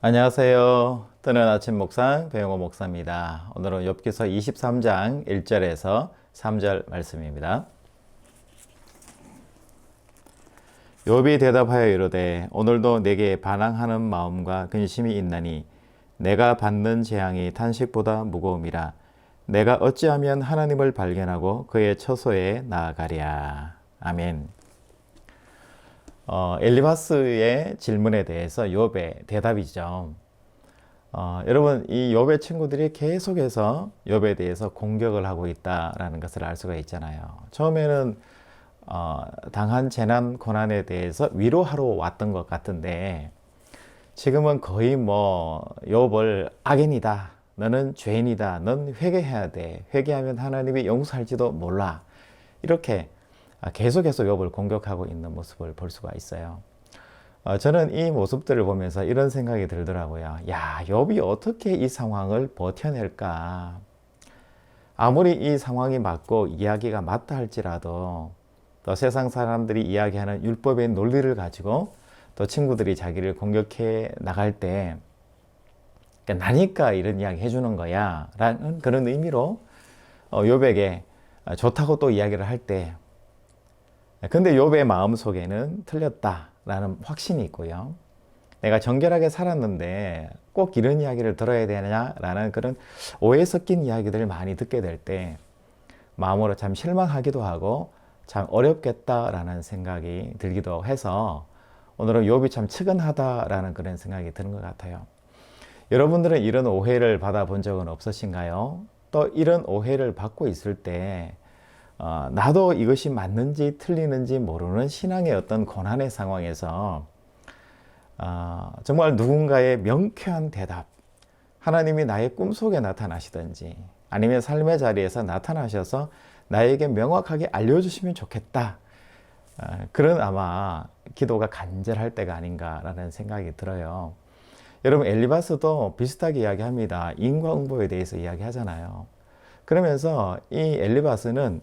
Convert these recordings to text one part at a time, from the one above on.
안녕하세요. 뜨는 아침 묵상 배용호 목사입니다. 오늘은 욥기서 23장 1절에서 3절 말씀입니다. 욥이 대답하여 이르되 오늘도 내게 반항하는 마음과 근심이 있나니 내가 받는 재앙이 탄식보다 무거움이라. 내가 어찌하면 하나님을 발견하고 그의 처소에 나아가랴. 아멘. 엘리바스의 질문에 대해서 욥의 대답이죠. 여러분, 이 욥의 친구들이 계속해서 욥에 대해서 공격을 하고 있다라는 것을 알 수가 있잖아요. 처음에는 당한 재난 고난에 대해서 위로하러 왔던 것 같은데 지금은 거의 욥을 악인이다, 너는 죄인이다, 넌 회개해야 돼, 회개하면 하나님이 용서할지도 몰라, 이렇게 계속해서 욥을 공격하고 있는 모습을 볼 수가 있어요. 저는 이 모습들을 보면서 이런 생각이 들더라고요. 야, 욥이 어떻게 이 상황을 버텨낼까? 아무리 이 상황이 맞고 이야기가 맞다 할지라도 또 세상 사람들이 이야기하는 율법의 논리를 가지고 또 친구들이 자기를 공격해 나갈 때 나니까 이런 이야기 해주는 거야 라는 그런 의미로 욥에게 좋다고 또 이야기를 할 때, 근데 욥의 마음속에는 틀렸다라는 확신이 있고요. 내가 정결하게 살았는데 꼭 이런 이야기를 들어야 되냐라는 그런 오해 섞인 이야기들을 많이 듣게 될 때 마음으로 참 실망하기도 하고 참 어렵겠다라는 생각이 들기도 해서 오늘은 욥이 참 측은하다라는 그런 생각이 드는 것 같아요. 여러분들은 이런 오해를 받아본 적은 없으신가요? 또 이런 오해를 받고 있을 때 나도 이것이 맞는지 틀리는지 모르는 신앙의 어떤 고난의 상황에서 정말 누군가의 명쾌한 대답, 하나님이 나의 꿈속에 나타나시든지 아니면 삶의 자리에서 나타나셔서 나에게 명확하게 알려주시면 좋겠다, 그런 아마 기도가 간절할 때가 아닌가라는 생각이 들어요. 여러분, 엘리바스도 비슷하게 이야기합니다. 인과응보에 대해서 이야기하잖아요. 그러면서 이 엘리바스는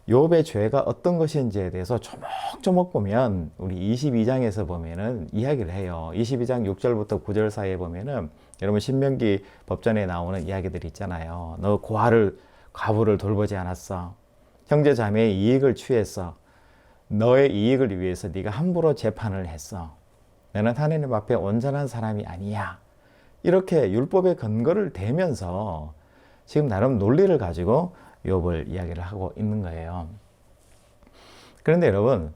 욥의 죄가 어떤 것인지에 대해서 조목조목 보면 우리 22장에서 보면은 이야기를 해요. 22장 6절부터 9절 사이에 보면은 여러분 신명기 법전에 나오는 이야기들이 있잖아요. 너 과부를 돌보지 않았어. 형제 자매의 이익을 취했어. 너의 이익을 위해서 네가 함부로 재판을 했어. 너는 하나님 앞에 온전한 사람이 아니야. 이렇게 율법의 근거를 대면서 지금 나름 논리를 가지고 욥을 이야기를 하고 있는 거예요. 그런데 여러분,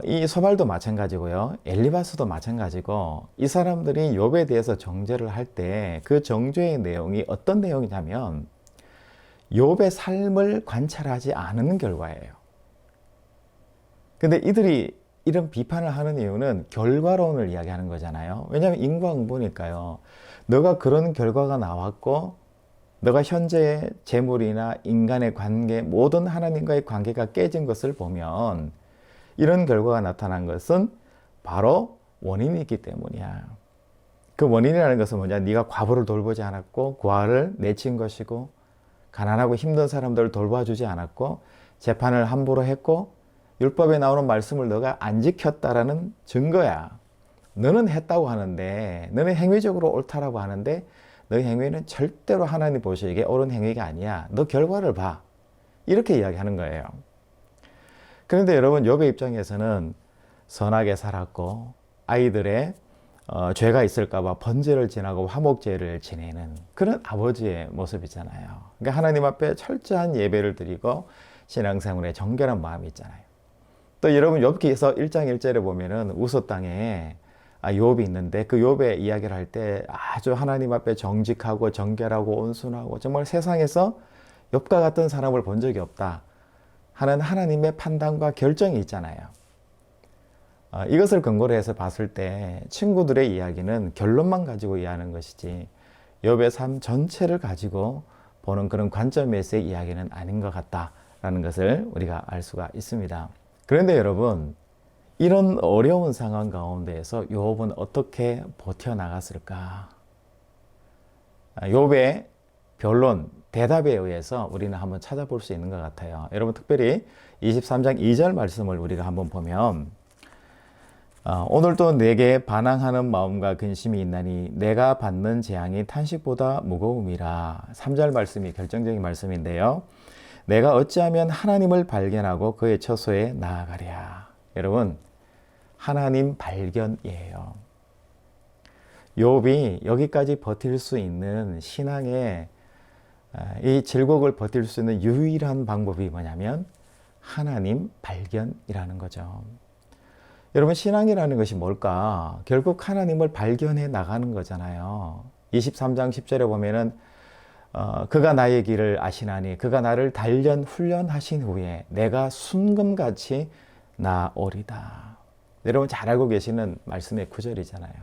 이 소발도 마찬가지고요, 엘리바스도 마찬가지고, 이 사람들이 욥에 대해서 정죄를 할 때 그 정죄의 내용이 어떤 내용이냐면 욥의 삶을 관찰하지 않은 결과예요. 근데 이들이 이런 비판을 하는 이유는 결과론을 이야기하는 거잖아요. 왜냐하면 인과응보니까요. 너가 그런 결과가 나왔고 너가 현재의 재물이나 인간의 관계, 모든 하나님과의 관계가 깨진 것을 보면 이런 결과가 나타난 것은 바로 원인이 있기 때문이야. 그 원인이라는 것은 뭐냐? 네가 과부를 돌보지 않았고 고아를 내친 것이고 가난하고 힘든 사람들을 돌봐주지 않았고 재판을 함부로 했고 율법에 나오는 말씀을 너가 안 지켰다라는 증거야. 너는 했다고 하는데, 너는 행위적으로 옳다라고 하는데 너의 행위는 절대로 하나님 보시기에 옳은 행위가 아니야. 너 결과를 봐. 이렇게 이야기하는 거예요. 그런데 여러분, 욥의 입장에서는 선하게 살았고 아이들의 죄가 있을까 봐 번제를 지나고 화목제를 지내는 그런 아버지의 모습이잖아요. 그러니까 하나님 앞에 철저한 예배를 드리고 신앙생활에 정결한 마음이 있잖아요. 또 여러분, 욥기서 1장 1절에 보면은 우스 땅에 욥이 있는데 그 욥의 이야기를 할 때 아주 하나님 앞에 정직하고 정결하고 온순하고 정말 세상에서 욥과 같은 사람을 본 적이 없다 하는 하나님의 판단과 결정이 있잖아요. 이것을 근거로 해서 봤을 때 친구들의 이야기는 결론만 가지고 이해하는 것이지 욥의 삶 전체를 가지고 보는 그런 관점에서의 이야기는 아닌 것 같다라는 것을 우리가 알 수가 있습니다. 그런데 여러분, 이런 어려운 상황 가운데에서 욥은 어떻게 버텨나갔을까? 욥의 변론, 대답에 의해서 우리는 한번 찾아볼 수 있는 것 같아요. 여러분 특별히 23장 2절 말씀을 우리가 한번 보면 오늘도 내게 반항하는 마음과 근심이 있나니 내가 받는 재앙이 탄식보다 무거움이라. 3절 말씀이 결정적인 말씀인데요. 내가 어찌하면 하나님을 발견하고 그의 처소에 나아가랴. 여러분 하나님 발견이에요. 욥이 여기까지 버틸 수 있는 신앙의 이 질곡을 버틸 수 있는 유일한 방법이 뭐냐면 하나님 발견이라는 거죠. 여러분 신앙이라는 것이 뭘까? 결국 하나님을 발견해 나가는 거잖아요. 23장 10절에 보면은 그가 나의 길을 아시나니 그가 나를 단련 훈련하신 후에 내가 순금같이 나오리다. 여러분 잘 알고 계시는 말씀의 구절이잖아요.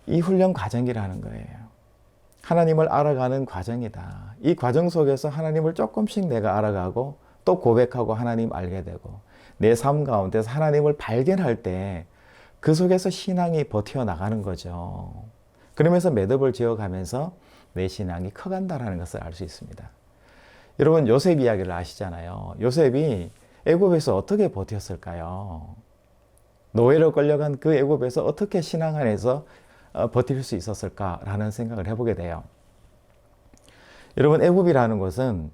이 훈련 과정이라는 거예요. 하나님을 알아가는 과정이다. 이 과정 속에서 하나님을 조금씩 내가 알아가고 또 고백하고 하나님 알게 되고 내 삶 가운데서 하나님을 발견할 때 그 속에서 신앙이 버텨나가는 거죠. 그러면서 매듭을 지어가면서 내 신앙이 커간다는 것을 알 수 있습니다. 여러분 요셉 이야기를 아시잖아요. 요셉이 애굽에서 어떻게 버텼을까요? 노예로 끌려간 그 애굽에서 어떻게 신앙 안에서 버틸 수 있었을까라는 생각을 해보게 돼요. 여러분 애굽이라는 곳은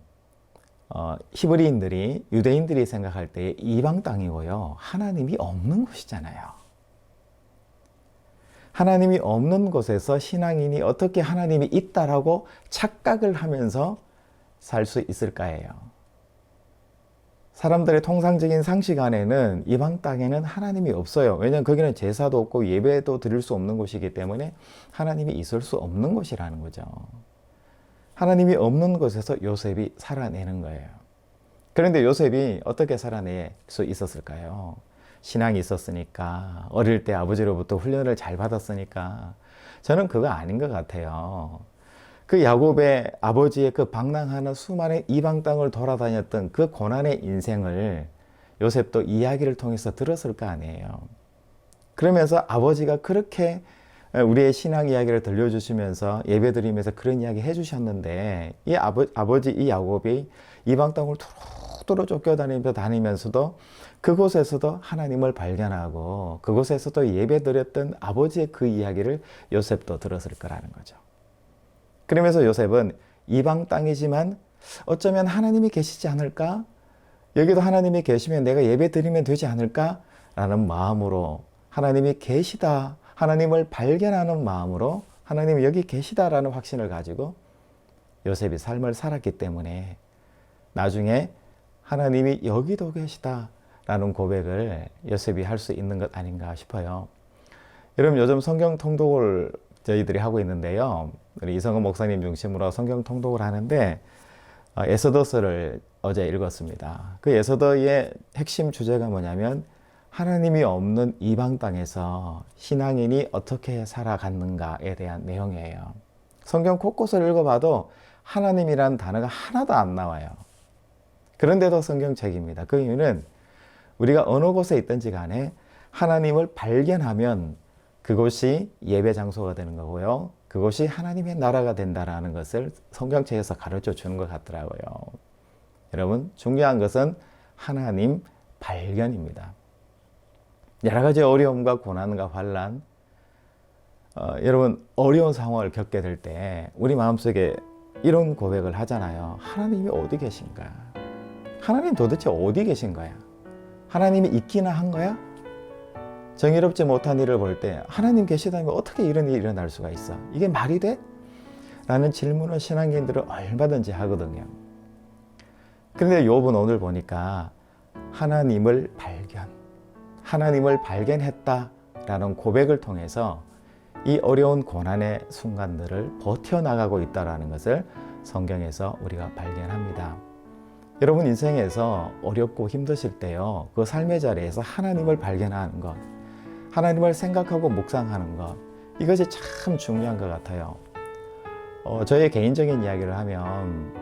히브리인들이 유대인들이 생각할 때 이방 땅이고요. 하나님이 없는 곳이잖아요. 하나님이 없는 곳에서 신앙인이 어떻게 하나님이 있다라고 착각을 하면서 살 수 있을까예요. 사람들의 통상적인 상식 안에는 이방 땅에는 하나님이 없어요. 왜냐하면 거기는 제사도 없고 예배도 드릴 수 없는 곳이기 때문에 하나님이 있을 수 없는 곳이라는 거죠. 하나님이 없는 곳에서 요셉이 살아내는 거예요. 그런데 요셉이 어떻게 살아낼 수 있었을까요? 신앙이 있었으니까, 어릴 때 아버지로부터 훈련을 잘 받았으니까. 저는 그거 아닌 것 같아요. 그 야곱의 아버지의 그 방랑하는 수많은 이방 땅을 돌아다녔던 그 고난의 인생을 요셉도 이야기를 통해서 들었을 거 아니에요. 그러면서 아버지가 그렇게 우리의 신앙 이야기를 들려주시면서 예배드리면서 그런 이야기 해주셨는데 이 아버지 이 야곱이 이방 땅을 두루두루 쫓겨다니면서도 그곳에서도 하나님을 발견하고 그곳에서도 예배드렸던 아버지의 그 이야기를 요셉도 들었을 거라는 거죠. 그러면서 요셉은 이방 땅이지만 어쩌면 하나님이 계시지 않을까? 여기도 하나님이 계시면 내가 예배 드리면 되지 않을까? 라는 마음으로 하나님이 계시다, 하나님을 발견하는 마음으로 하나님이 여기 계시다라는 확신을 가지고 요셉이 삶을 살았기 때문에 나중에 하나님이 여기도 계시다라는 고백을 요셉이 할 수 있는 것 아닌가 싶어요. 여러분 요즘 성경 통독을 저희들이 하고 있는데요. 우리 이성은 목사님 중심으로 성경 통독을 하는데 에스더서를 어제 읽었습니다. 그 에스더의 핵심 주제가 뭐냐면 하나님이 없는 이방 땅에서 신앙인이 어떻게 살아갔는가에 대한 내용이에요. 성경 곳곳을 읽어봐도 하나님이라는 단어가 하나도 안 나와요. 그런데도 성경책입니다. 그 이유는 우리가 어느 곳에 있든지 간에 하나님을 발견하면 그곳이 예배 장소가 되는 거고요. 그곳이 하나님의 나라가 된다는 것을 성경책에서 가르쳐 주는 것 같더라고요. 여러분, 중요한 것은 하나님 발견입니다. 여러 가지 어려움과 고난과 환난, 여러분 어려운 상황을 겪게 될 때 우리 마음속에 이런 고백을 하잖아요. 하나님이 어디 계신가? 하나님 도대체 어디 계신 거야? 하나님이 있기나 한 거야? 정의롭지 못한 일을 볼 때 하나님 계시다면 어떻게 이런 일이 일어날 수가 있어? 이게 말이 돼? 라는 질문을 신앙인들은 얼마든지 하거든요. 그런데 욥은 오늘 보니까 하나님을 발견했다라는 고백을 통해서 이 어려운 고난의 순간들을 버텨나가고 있다는 것을 성경에서 우리가 발견합니다. 여러분 인생에서 어렵고 힘드실 때요, 그 삶의 자리에서 하나님을 발견하는 것, 하나님을 생각하고 묵상하는 것, 이것이 참 중요한 것 같아요. 저의 개인적인 이야기를 하면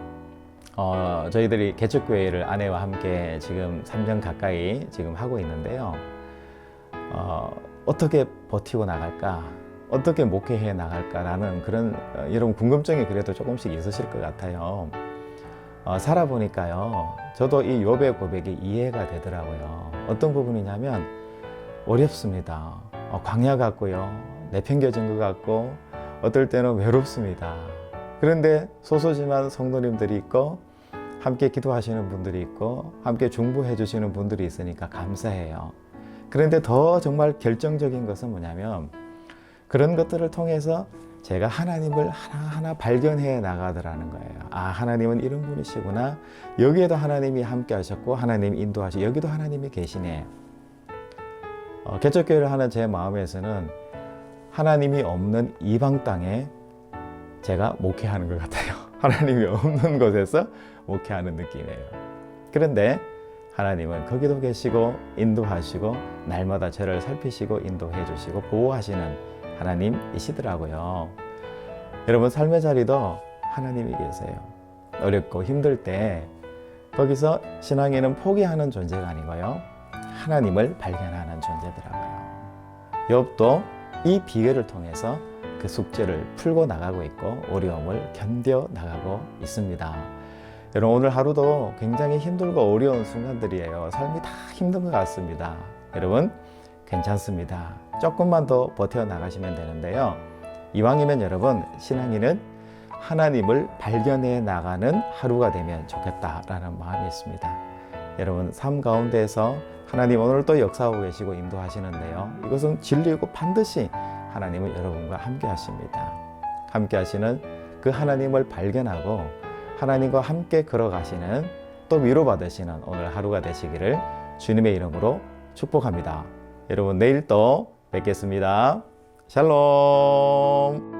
저희들이 개척교회를 아내와 함께 지금 3년 가까이 지금 하고 있는데요. 어떻게 버티고 나갈까? 어떻게 목회해 나갈까라는 그런 이런 궁금증이 그래도 조금씩 있으실 것 같아요. 살아보니까요, 저도 이 욥의 고백이 이해가 되더라고요. 어떤 부분이냐면 어렵습니다. 광야 같고요, 내팽겨진 것 같고 어떨 때는 외롭습니다. 그런데 소소지만 성도님들이 있고 함께 기도하시는 분들이 있고 함께 중보해 주시는 분들이 있으니까 감사해요. 그런데 더 정말 결정적인 것은 뭐냐면 그런 것들을 통해서 제가 하나님을 하나하나 발견해 나가더라는 거예요. 아, 하나님은 이런 분이시구나. 여기에도 하나님이 함께 하셨고 하나님이 인도하시고 여기도 하나님이 계시네. 개척교회를 하는 제 마음에서는 하나님이 없는 이방 땅에 제가 목회하는 것 같아요. 하나님이 없는 곳에서 목회하는 느낌이에요. 그런데 하나님은 거기도 계시고 인도하시고 날마다 저를 살피시고 인도해 주시고 보호하시는 하나님이시더라고요. 여러분 삶의 자리도 하나님이 계세요. 어렵고 힘들 때 거기서 신앙인은 포기하는 존재가 아니고요, 하나님을 발견하는 존재더라고요. 욥도 이 비결을 통해서 그 숙제를 풀고 나가고 있고 어려움을 견뎌 나가고 있습니다. 여러분 오늘 하루도 굉장히 힘들고 어려운 순간들이에요. 삶이 다 힘든 것 같습니다. 여러분 괜찮습니다. 조금만 더 버텨 나가시면 되는데요. 이왕이면 여러분 신앙인은 하나님을 발견해 나가는 하루가 되면 좋겠다라는 마음이 있습니다. 여러분 삶 가운데에서 하나님 오늘 또 역사하고 계시고 인도하시는데요. 이것은 진리고 반드시 하나님은 여러분과 함께 하십니다. 함께 하시는 그 하나님을 발견하고 하나님과 함께 걸어가시는 또 위로받으시는 오늘 하루가 되시기를 주님의 이름으로 축복합니다. 여러분 내일 또 뵙겠습니다. 샬롬.